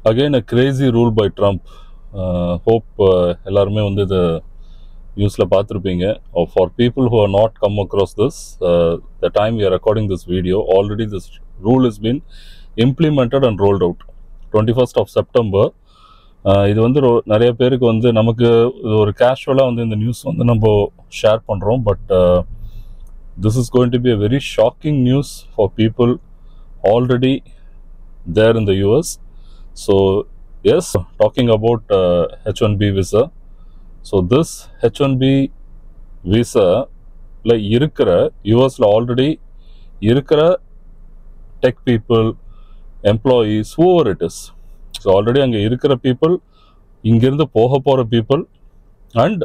Again, a crazy rule by Trump. Hope எல்லாருமே வந்து இதை நியூஸில் பார்த்துருப்பீங்க. For people who are not come across this, the time we are recording this video, already this rule has been implemented and rolled out. 21st of September. இது வந்து நிறைய பேருக்கு வந்து நமக்கு ஒரு கேஷுவலாக வந்து இந்த நியூஸ் வந்து நம்ம ஷேர் பண்ணுறோம். But this is going to be a very shocking news for people already there in the US. So yes, talking about H1B visa. So this H1B visa like இருக்கிற USல already இருக்கிற tech people, employees, whoever it is. So already அங்கே இருக்கிற people, இங்கிருந்து போக போகிற people and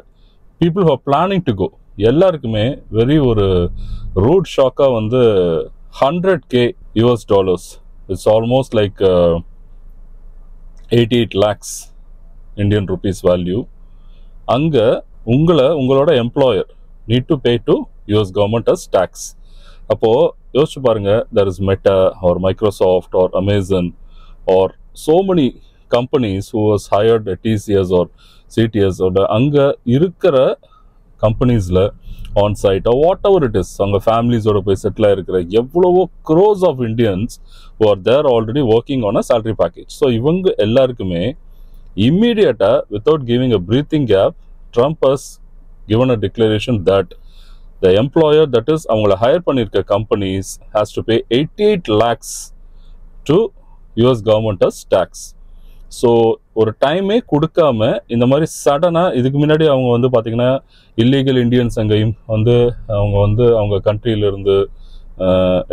people who are planning to go, எல்லாருக்குமே very ஒரு root ஷாக்காக வந்து $100,000. It's almost like 88 lakhs Indian rupees value. அங்கே உங்களோட employer need to pay to US government as tax. அப்போது யோசிச்சு பாருங்க, there is Meta or Microsoft or Amazon or so many companies who was hired at TCS or CTS or அங்கே இருக்கிற கம்பெனிஸில் on site whatever it is, அவங்க ஃபேமிலிஸோட போய் settle இருக்கிற எவ்வளவோ crores of Indians who are there already working on a salary package. So இவங்க எல்லாருக்குமே இம்மீடியட்டாக without giving a breathing gap, Trump has given a declaration that the employer, that is அவங்கள higher பண்ணியிருக்க companies, has to pay 88 lakhs to US government as tax. So ஒரு டைமே கொடுக்காம இந்த மாதிரி சடனாக, இதுக்கு முன்னாடி அவங்க வந்து பார்த்திங்கன்னா இல்லீகல் இண்டியன்ஸ் அங்கேயும் வந்து அவங்க கண்ட்ரியிலேருந்து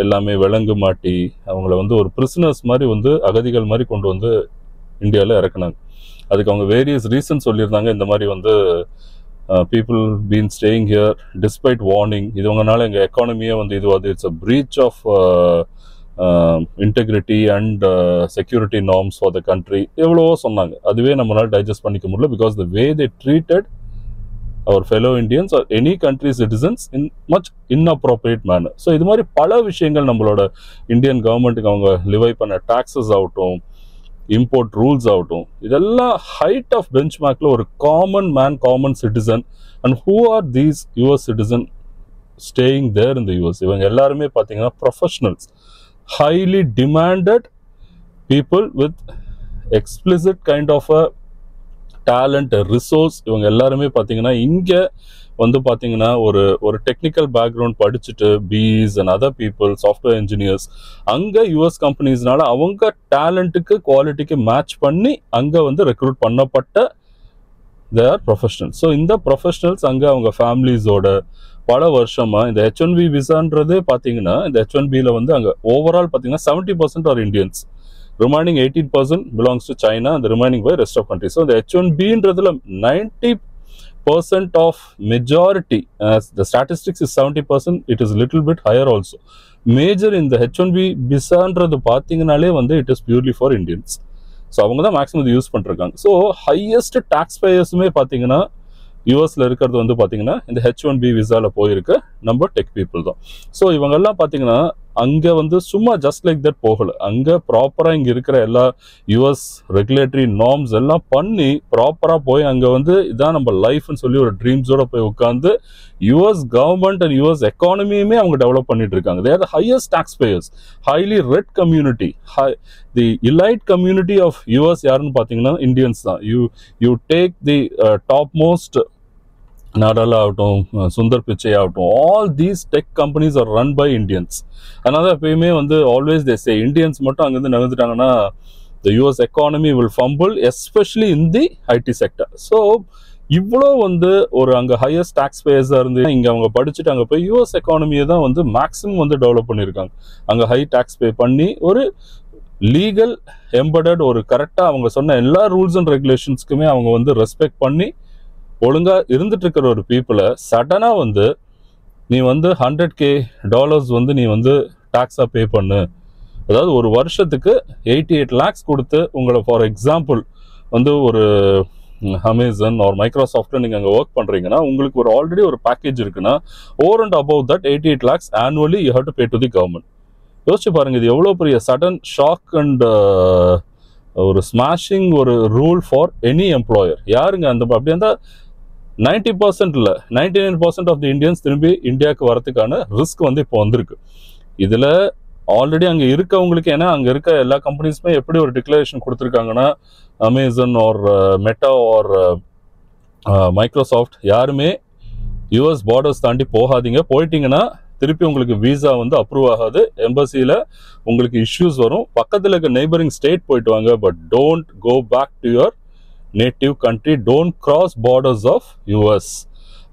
எல்லாமே விலங்கு மாட்டி அவங்கள வந்து ஒரு பிரிசனர்ஸ் மாதிரி வந்து அகதிகள் மாதிரி கொண்டு வந்து இந்தியாவில் இறக்குனாங்க. அதுக்கு அவங்க வேரியஸ் ரீசன்ஸ் சொல்லியிருந்தாங்க. இந்த மாதிரி வந்து people been staying here despite warning, இது உங்களால் எங்கள் எக்கானமியே வந்து இது வந்து it's a breach of integrity and security norms for the country, எவ்வளவோ சொன்னாங்க. அதுவே நம்மளால் டைஜஸ்ட் பண்ணிக்க முடியல, because the way they treated our fellow Indians or any country citizens in much inappropriate manner. So இது மாதிரி பல விஷயங்கள் நம்மளோட இந்தியன் கவர்மெண்ட்டுக்கு அவங்க லிவை பண்ண டாக்ஸஸ் ஆகட்டும், இம்போர்ட் ரூல்ஸ் ஆகட்டும், இதெல்லாம் ஹைட் ஆஃப் பெஞ்ச் மார்க்கில் ஒரு common man, common citizen. And who are these US citizen staying there in the US? இவங்க எல்லாருமே பார்த்தீங்கன்னா professionals, highly demanded people with explicit kind of a talent, a resource. இவங்க எல்லாருமே பார்த்தீங்கன்னா இங்கே வந்து பார்த்தீங்கன்னா ஒரு டெக்னிக்கல் பேக்ரவுண்ட் படிச்சுட்டு BEs and other people, software engineers, அங்கே யூஎஸ் கம்பெனிஸ்னால அவங்க டேலண்ட்டுக்கு குவாலிட்டிக்கு மேட்ச் பண்ணி அங்கே வந்து ரெக்ரூட் பண்ணப்பட்ட they are professionals. ஸோ இந்த ப்ரொஃபஷனல்ஸ் அங்கே அவங்க ஃபேமிலிஸோட பல வருஷமாக இந்த H1B விசான்றதே பார்த்தீங்கன்னா, இந்த H1Bயில் வந்து அங்கே ஓவரால் பார்த்தீங்கன்னா 70% are Indians, remaining 18% belongs to China, அந்த remaining by rest of countries. So இந்த H1Bன்றதுல 90% of majority, the statistics is 70%, it is little bit higher also. Major இந்த H1B விசான்றது பார்த்தீங்கன்னாலே வந்து it is purely for Indians. So அவங்க தான் maximum இது use பண்ணிருக்காங்க. ஸோ ஹையஸ்ட் டாக்ஸ் பேயர்ஸுமே பார்த்தீங்கன்னா யூஎஸ்ல இருக்கிறது வந்து பார்த்தீங்கன்னா இந்த H1B விசாவில் போயிருக்க நம்ம டெக் பீப்புள் தான். ஸோ இவங்கெல்லாம் பார்த்தீங்கன்னா அங்கே வந்து சும்மா ஜஸ்ட் லைக் தட் போகலை, அங்கே ப்ராப்பராக இங்கே இருக்கிற எல்லா யூஎஸ் ரெகுலேட்டரி நார்ம்ஸ் எல்லாம் பண்ணி ப்ராப்பராக போய் அங்கே வந்து இதான் நம்ம லைஃப்னு சொல்லி ஒரு ட்ரீம்ஸோட போய் உட்காந்து யூஎஸ் கவர்மெண்ட் அண்ட் யூஎஸ் எக்கானமியுமே அவங்க டெவலப் பண்ணிட்டு இருக்காங்க. They are the highest tax payers, highly rated community. The elite community of US யாருன்னு பார்த்தீங்கன்னா இந்தியன்ஸ் தான். You take the top most Nadella ஆகட்டும், சுந்தர் பிச்சை ஆகட்டும், all these tech companies are run by Indians. அதனால எப்பயுமே வந்து ஆல்வேஸ் தே சே இண்டியன்ஸ் மட்டும் அங்கேருந்து நகர்ந்துட்டாங்கன்னா the US economy will fumble, especially in the IT sector. So இவ்வளோ வந்து ஒரு அங்கே ஹையஸ்ட் டாக்ஸ் பேயர்ஸாக இருந்து இங்கே அவங்க படிச்சுட்டு அங்கே போய் யூஎஸ் எக்கானமியை தான் வந்து மேக்ஸிமம் வந்து டெவலப் பண்ணியிருக்காங்க. அங்கே ஹை டாக்ஸ் பே பண்ணி ஒரு லீகல் எம்படட் ஒரு கரெக்டாக அவங்க சொன்ன எல்லா ரூல்ஸ் அண்ட் ரெகுலேஷன்ஸ்க்குமே அவங்க வந்து ரெஸ்பெக்ட் பண்ணி ஒழுங்காக இருந்துட்டு இருக்கிற ஒரு பீப்புளை சடனாக வந்து நீ வந்து $100,000 வந்து நீ வந்து டாக்ஸாக பே பண்ணு, அதாவது ஒரு வருஷத்துக்கு 88 lakhs கொடுத்து உங்களை ஃபார் எக்ஸாம்பிள் வந்து ஒரு அமேசான் ஆர் மைக்ரோசாஃப்ட்ல நீங்கள் அங்கே ஒர்க் பண்ணுறீங்கன்னா உங்களுக்கு ஒரு ஆல்ரெடி ஒரு பேக்கேஜ் இருக்குன்னா over and above that 88 lakhs annually you have to pay to the government. யோசிச்சு பாருங்க, இது எவ்வளோ பெரிய சடன் ஷாக் அண்ட் ஒரு ஸ்மாஷிங் ஒரு ரூல் ஃபார் எனி எம்ப்ளாயர். யாருங்க அந்த அப்படி இருந்தால் 90% இல்லை 99% ஆஃப் தி இந்தியன்ஸ் திரும்பி இந்தியாவுக்கு வரதுக்கான ரிஸ்க் வந்து இப்போ வந்திருக்கு. இதில் ஆல்ரெடி அங்கே இருக்கவங்களுக்கு, ஏன்னா அங்கே இருக்க எல்லா கம்பெனிஸுமே எப்படி ஒரு டிக்ளரேஷன் கொடுத்துருக்காங்கன்னா, Amazon or Meta or Microsoft யாருமே யூஎஸ் பார்டர்ஸ் தாண்டி போகாதீங்க, போயிட்டீங்கன்னா திருப்பி உங்களுக்கு விசா வந்து அப்ரூவ் ஆகாது, எம்பசியில் உங்களுக்கு இஷ்யூஸ் வரும், பக்கத்தில் இருக்க நெய்பரிங் ஸ்டேட் போயிட்டு வாங்க, but don't go back to your native country, don't cross borders of US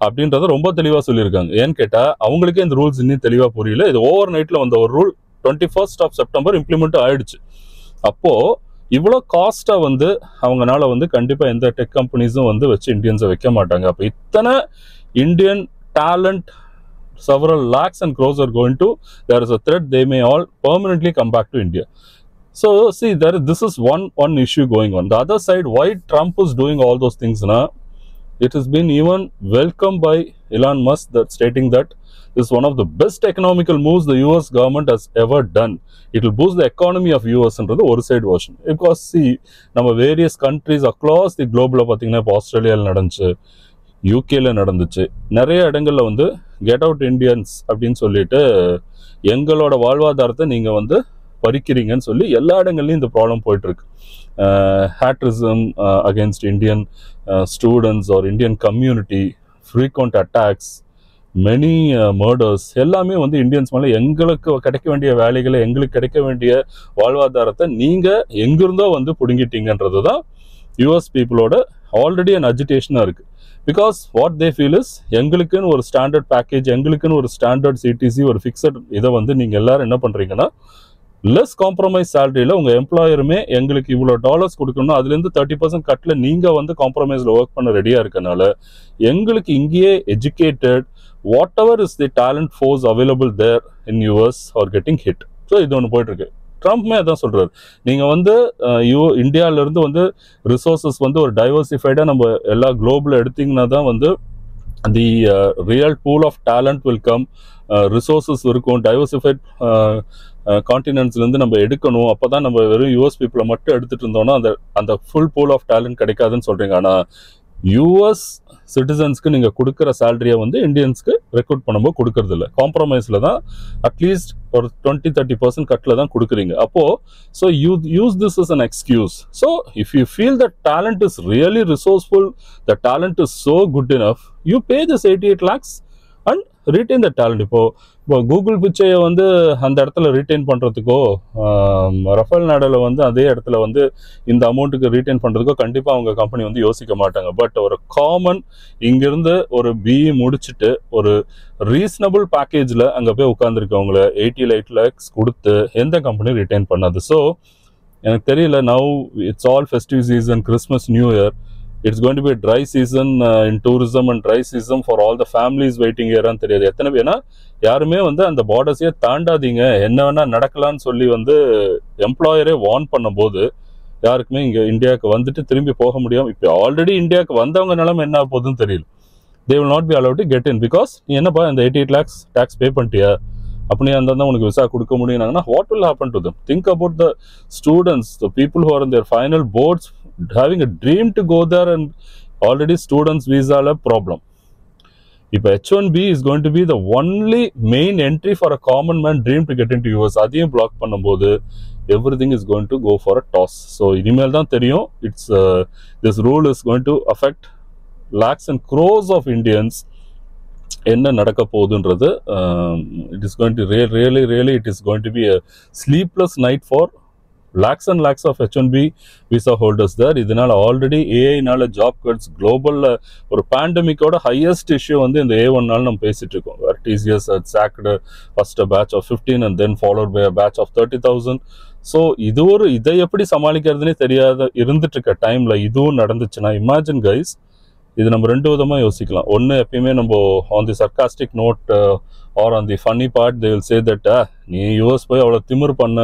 அப்படின்றத ரொம்ப தெளிவாக சொல்லியிருக்காங்க. ஏன்னு கேட்டால் அவங்களுக்கே இந்த ரூல்ஸ் இன்னும் தெளிவாக புரியல. இது ஓவர் நைட்டில் வந்த ஒரு rule 21st of September implement ஆயிடுச்சு. அப்போது இவ்வளோ காஸ்ட்டாக வந்து அவங்களால வந்து கண்டிப்பாக எந்த டெக் கம்பெனிஸும் வந்து வச்சு இந்தியன்ஸை வைக்க மாட்டாங்க. அப்போ இத்தனை Indian talent several lakhs and crores are going to, there is a threat they may all permanently come back to India. So see, this is one issue going on. The other side, why Trump is doing all those things now, it has been even welcomed by Elon Musk, that stating that this is one of the best economical moves the US government has ever done. It will boost the economy of US and the one side version. Because see, நம்ம various countries across the globe பார்த்தீங்கன்னா இப்போ ஆஸ்திரேலியாவில் நடந்துச்சு, யூகேல நடந்துச்சு, நிறைய இடங்கள்ல வந்து கெட் அவுட் இண்டியன்ஸ் அப்படின்னு சொல்லிட்டு எங்களோட வாழ்வாதாரத்தை நீங்கள் வந்து பறிக்கிறீங்கன்னு சொல்லி எல்லா இடங்கள்லையும் இந்த ப்ராப்ளம் போயிட்டுருக்கு. Hatredism against Indian students or Indian community, frequent attacks, many murders எல்லாமே வந்து இந்தியன்ஸ் மேலே எங்களுக்கு கிடைக்க வேண்டிய வேலைகளை, எங்களுக்கு கிடைக்க வேண்டிய வாழ்வாதாரத்தை நீங்கள் எங்கிருந்தோ வந்து பிடுங்கிட்டீங்கன்றது தான் யூஎஸ் பீப்புளோட ஆல்ரெடி அன் அஜிடேஷனாக இருக்குது. Because what they feel is, எங்களுக்குன்னு ஒரு ஸ்டாண்டர்ட் பேக்கேஜ், எங்களுக்குன்னு ஒரு ஸ்டாண்டர்ட் சிடிசி, ஒரு ஃபிக்ஸட் இதை வந்து நீங்கள் எல்லாரும் என்ன பண்ணுறீங்கன்னா, லெஸ் காம்ப்ரமைஸ் சேலரியில் உங்கள் எம்ப்ளாயருமே எங்களுக்கு இவ்வளோ டாலர்ஸ் கொடுக்கணும், அதுலேருந்து 30% கட்டில் நீங்கள் வந்து காம்ப்ரமைஸில் ஒர்க் பண்ண ரெடியாக இருக்கனால எங்களுக்கு இங்கேயே educated whatever is the talent force available there in US are getting hit. So இது ஒன்று போயிட்டுருக்கு. ட்ரம்ப்மே அதான் சொல்கிறார், நீங்கள் வந்து இந்தியாவிலேருந்து வந்து ரிசோர்ஸஸ் வந்து ஒரு டைவர்சிஃபைடாக நம்ம எல்லா குளோபில் எடுத்திங்கன்னா தான் வந்து the real pool of talent will come, resources இருக்கும், டைவர்சிஃபைட் கான்டினென்ட்ஸ்லேருந்து நம்ம எடுக்கணும், அப்போ தான் நம்ம வெறும் யூஎஸ் பீப்புளை மட்டும் எடுத்துகிட்டு இருந்தோம்னா அந்த ஃபுல் பூல் ஆஃப் டேலண்ட் கிடைக்காதுன்னு சொல்கிறீங்க. ஆனால் யூஎஸ் சிட்டிசன்ஸ்க்கு நீங்கள் கொடுக்குற சேலரியை வந்து இந்தியன்ஸ்க்கு ரெக்ரூட் பண்ணும்போது கொடுக்கறது இல்லை, காம்ப்ரமைஸில் தான் அட்லீஸ்ட் ஒரு 20-30% கட்டில் தான் கொடுக்குறீங்க. அப்போது so use this is an excuse. So if you feel the talent is really resourceful, the talent is so good enough, you pay this 88 lakhs and retain the talent. இப்போ கூகுள் பிச்சையை வந்து அந்த இடத்துல retain பண்ணுறதுக்கோ, Rafale நாடால வந்து அதே இடத்துல வந்து இந்த அமௌண்ட்டுக்கு ரீட்டைன் பண்ணுறதுக்கோ கண்டிப்பாக அவங்க கம்பெனி வந்து யோசிக்க மாட்டாங்க. பட் ஒரு காமன் இங்கிருந்து ஒரு பிஇ முடிச்சுட்டு ஒரு ரீசனபிள் பேக்கேஜில் அங்கே போய் உட்காந்துருக்கவங்கள 88 lakhs கொடுத்து எந்த கம்பெனி ரீட்டைன் பண்ணாது. ஸோ எனக்கு தெரியல, now it's all festive season, Christmas, new year, it's going to be a dry season in tourism and dry season for all the families waiting here and தெரியாது எத்தனை பேனா யாருமே வந்து அந்த பார்டர்ஸையே தாண்டாதீங்க, என்ன வேணா நடக்கலாம்னு சொல்லி வந்து எம்ப்ளாயரே வார்ன் பண்ணும்போது யாருக்குமே இங்கே இந்தியாவுக்கு வந்துட்டு திரும்பி போக முடியும். இப்போ ஆல்ரெடி இந்தியாவுக்கு வந்தவங்க நிலைமை என்ன போகுதுன்னு தெரியல. they will not be allowed to get in because நீ என்னப்பா இந்த 88 lakhs டேக்ஸ் பே பண்ணிட்டியா, அப்படியே இருந்தால் தான் உனக்கு விசா கொடுக்க முடியும்னா what will happen to them? Think about the students, the people who are in their final boards having a dream to go there and already students visa la problem. If H1B is going to be the only main entry for a common man dream to get into US, அதையும் block பண்ணும்போது everything is going to go for a toss. So இனிமேல் தான் தெரியும், it's this rule is going to affect lakhs and crores of Indians. என்ன நடக்க போகுதுன்றது it is going to really it is going to be a sleepless night for lakhs and lakhs of H1B visa holders there. இதனால already ஏஐனால job cuts குளோபல்ல ஒரு பேண்டமிக்கோட highest issue வந்து இந்த A1 நாள் நம்ம பேசிட்டு இருக்கோம். TCS had sacked first a batch of 15 and then followed by a batch of 30,000. So இதை எப்படி சமாளிக்கிறதுனே தெரியாத இருந்துட்டு இருக்க டைம்ல இதுவும் நடந்துச்சுன்னா இமேஜின் கைஸ், இது நம்ம ரெண்டு விதமாக யோசிக்கலாம். ஒன்று, எப்பயுமே நம்ம on the sarcastic note or on the funny part they will say that நீ யூஎஸ் போய் அவ்வளோ திமிர் பண்ண,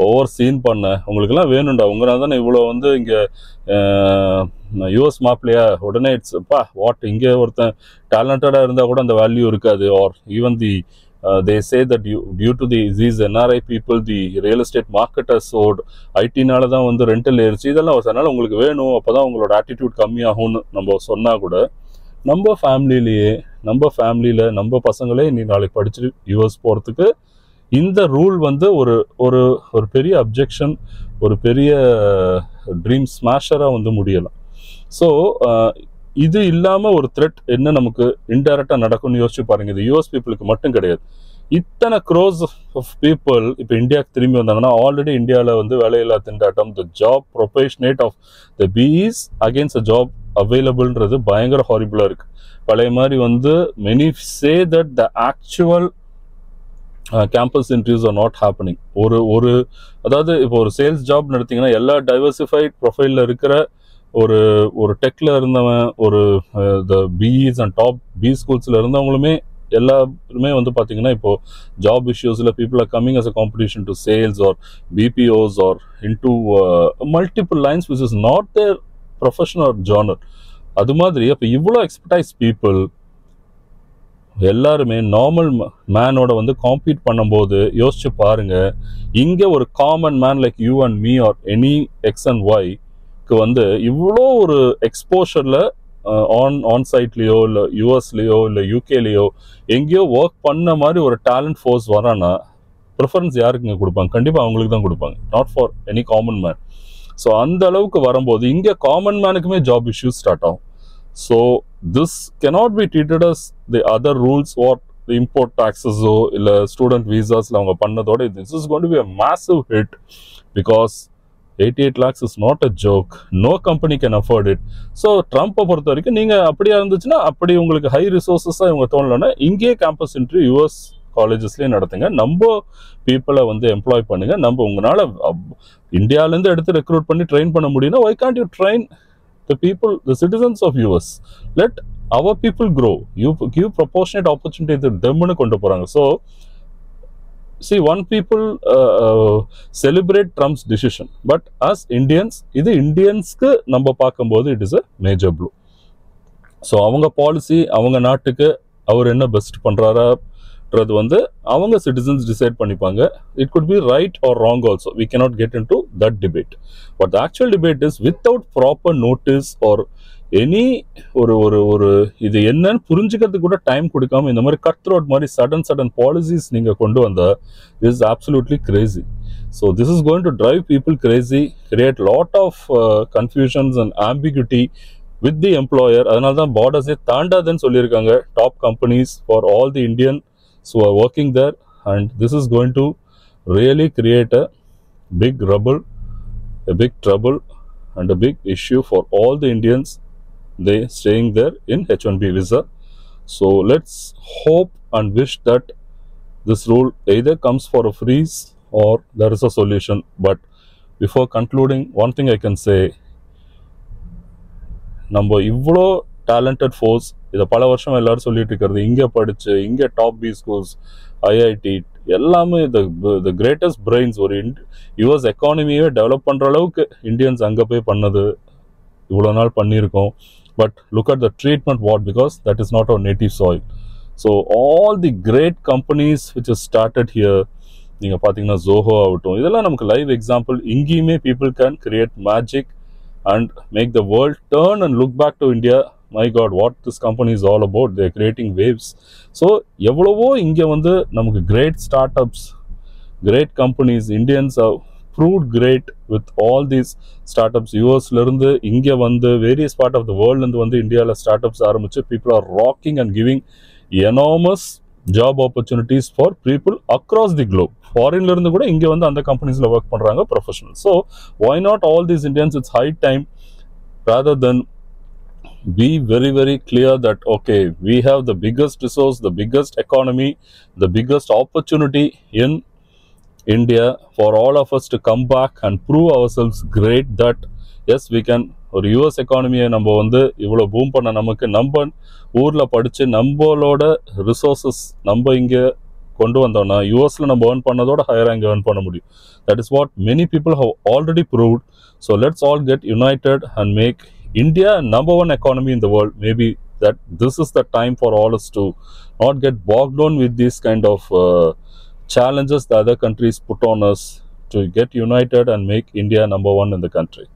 ஓவர் சீன் பண்ண, உங்களுக்குலாம் வேணும்டா, உங்களால் தானே இவ்வளோ வந்து இங்கே யூஎஸ் மாப்பிள்ளையா, உடனே இட்ஸ் வாட், இங்கே ஒருத்தன் டேலண்டடாக இருந்தால் கூட அந்த வேல்யூ இருக்காது. R even the they say that due to these NRI people, the real estate market has soared. IT-னால தான் வந்து ரெண்டல் ஏறிச்சு. இதெல்லாம் அதனால உங்களுக்கு வேணும், அப்பதான் உங்களோட ஆட்டிடியூட் கம்மியாகும்னு நம்ம சொன்னா கூட நம்ம ஃபேமிலியில் நம்ம பசங்களே நீ நாளைக்கு படிச்சுட்டு யூஎஸ் போகிறதுக்கு இந்த ரூல் வந்து ஒரு ஒரு ஒரு பெரிய அப்ஜெக்ஷன், ஒரு பெரிய ட்ரீம் ஸ்மாஷராக வந்து முடியலாம். ஸோ இது இல்லாமல் ஒரு த்ரெட் என்ன நமக்கு இன்டைரக்டாக நடக்கும்னு யோசிச்சு பாருங்க. இது யூஎஸ் பீப்புளுக்கு மட்டும் கிடையாது. இத்தனை க்ரோஸ் ஆஃப் பீப்புள் இப்போ இந்தியாவுக்கு திரும்பி வந்தாங்கன்னா ஆல்ரெடி இந்தியாவில் வந்து வேலையில்லா திண்டாட்டம், the job proportionate of the BEs against a job அவைலபிள்ன்றது பயங்கர ஹாரிபிளாக இருக்குது. பழைய மாதிரி வந்து many say that the actual campus interviews are not happening. அதாவது இப்போ ஒரு சேல்ஸ் ஜாப் நடத்திங்கன்னா எல்லா டைவர்சிஃபைட் ப்ரொஃபைலில் இருக்கிற ஒரு டெக்ல இருந்தவன், ஒரு the BEs and top B ஸ்கூல்ஸில் இருந்தவங்களுமே எல்லாருமே வந்து பார்த்தீங்கன்னா இப்போ ஜாப் இஷ்யூஸில் people are coming as a competition to sales or BPOs or into multiple lines which is not their professional genre. அது மாதிரி அப்போ இவ்வளோ எக்ஸ்பர்டைஸ் பீப்புள் எல்லாருமே நார்மல் மேனோட வந்து காம்பீட் பண்ணும்போது யோசிச்சு பாருங்க, இங்கே ஒரு common man like you and me or any X and ஒய்க்கு வந்து இவ்வளோ ஒரு எக்ஸ்போஷரில் ஆன் சைட்லேயோ இல்லை யூஎஸ்லேயோ இல்லை யூகேலேயோ எங்கேயோ ஒர்க் பண்ண மாதிரி ஒரு டேலண்ட் ஃபோர்ஸ் வரானா ப்ரிஃபரன்ஸ் யாருக்குங்க கொடுப்பாங்க? கண்டிப்பாக அவங்களுக்கு தான் கொடுப்பாங்க, not for any common man. So அந்த அளவுக்கு வரும்போது இங்கே காமன் மேனுக்குமே ஜாப் இஷ்யூஸ் ஸ்டார்ட் ஆகும். So this cannot be treated as the other rules what the import taxes இல்லை ஸ்டூடெண்ட் வீசாஸில் அவங்க பண்ணதோட this is going to be a massive hit because 88 lakhs is not a joke. No company can afford it. So ட்ரம்ப்பை பொறுத்த வரைக்கும் நீங்கள் அப்படியா இருந்துச்சுன்னா அப்படி உங்களுக்கு ஹை ரிசோர்ஸஸாக இவங்க தோணலைன்னா இங்கேயே கேம்பஸ் இன்டர்வியூ யூஎஸ் காலேஜஸ்லேயே நடத்துங்க, நம்ம பீப்புளை வந்து எம்ப்ளாய் பண்ணுங்க. நம்ம உங்களால் இந்தியாவிலேருந்து எடுத்து ரெக்ரூட் பண்ணி ட்ரெயின் பண்ண முடியும்னா why can't you train the people, the citizens of US? Let our people grow. You give proportionate opportunity to them னு கொண்டு போறாங்க. So see, one people celebrate Trump's decision, but as Indians இது இந்தியன்ஸ்க்கு நம்ம பார்க்கும்போது it is a major blow. So அவங்க policy, அவங்க நாட்டுக்கு அவர் என்ன பெஸ்ட் பண்றாரான்றது வந்து அவங்க சிட்டிசன்ஸ் டிசைட் பண்ணிப்பாங்க. It could be right or wrong also. We cannot get into that debate. But the actual debate is without proper notice or any ஒரு இது என்னன்னு புரிஞ்சுக்கிறதுக்கு கூட டைம் கொடுக்காம இந்த மாதிரி கட் த்ரோட் மாதிரி சடன் பாலிசிஸ் நீங்க கொண்டு வந்தா this is absolutely crazy. So this is going to drive people crazy, create lot of confusions and ambiguity with the employer. அதனால தான் பார்டர்ஸே தாண்டாதுன்னு சொல்லியிருக்காங்க top companies for all the Indian who are working there, and this is going to really create a big trouble and a big issue for all the Indians they staying there in H1B visa. So let's hope and wish that this rule either comes for a freeze or there is a solution. But before concluding, one thing I can say, நம்ம இவ்வளோ talented force, இதை பல வருஷம் எல்லாரும் சொல்லிட்டு இருக்கிறது, இங்கே படிச்சு இங்கே டாப் பி ஸ்கூல்ஸ், ஐஐடி எல்லாமே த கிரேட்டஸ்ட் பிரெயின்ஸ், ஒரு யூஎஸ் எக்கானமியே டெவலப் பண்ணுற அளவுக்கு இந்தியன்ஸ் அங்கே போய் பண்ணது இவ்வளோ நாள் பண்ணியிருக்கோம். But look at the treatment what, because that is not our native soil. So all the great companies which is started here, நீங்கள் பார்த்தீங்கன்னா ஜோஹோ ஆகட்டும், இதெல்லாம் நமக்கு லைவ் எக்ஸாம்பிள். இங்கேயுமே people can create magic and make the world turn and look back to India. My God, what this company is all about. They are creating waves. So எவ்வளவோ இங்கே வந்து நமக்கு great startups, great companies, Indians have proved great with all these startups. யூஎஸ்ல இருந்து இங்கே வந்து various part of the world இருந்து வந்து இந்தியாவில் startups ஆரம்பிச்சு people are rocking and giving enormous job opportunities for people across the globe. ஃபாரின்ல இருந்து கூட இங்கே வந்து அந்த கம்பெனிஸ்ல ஒர்க் பண்றாங்க professional. So why not all these Indians? It's high time, rather than be very, very clear that okay, we have the biggest resource, the biggest economy, the biggest opportunity in India for all of us to come back and prove ourselves great, that yes, we can. ஒரு US எக்கானமியை நம்ம வந்து இவ்வளோ boom பண்ண நமக்கு நம்ம ஊரில் படித்து நம்மளோட ரிசோர்ஸஸ் நம்ம இங்கே கொண்டு வந்தோம்னா யூஎஸ்ல நம்ம ஏர்ன் பண்ணதோட ஹையராக இங்கே ஏர்ன் பண்ண முடியும். That is what many people have already proved. So let's all get united and make India number one economy in the world, maybe that this is the time for all us to not get bogged down with these kind of challenges the other countries put on us, to get united and make India number one in the country.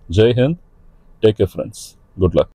Jai Hind. Take care, friends. Good luck.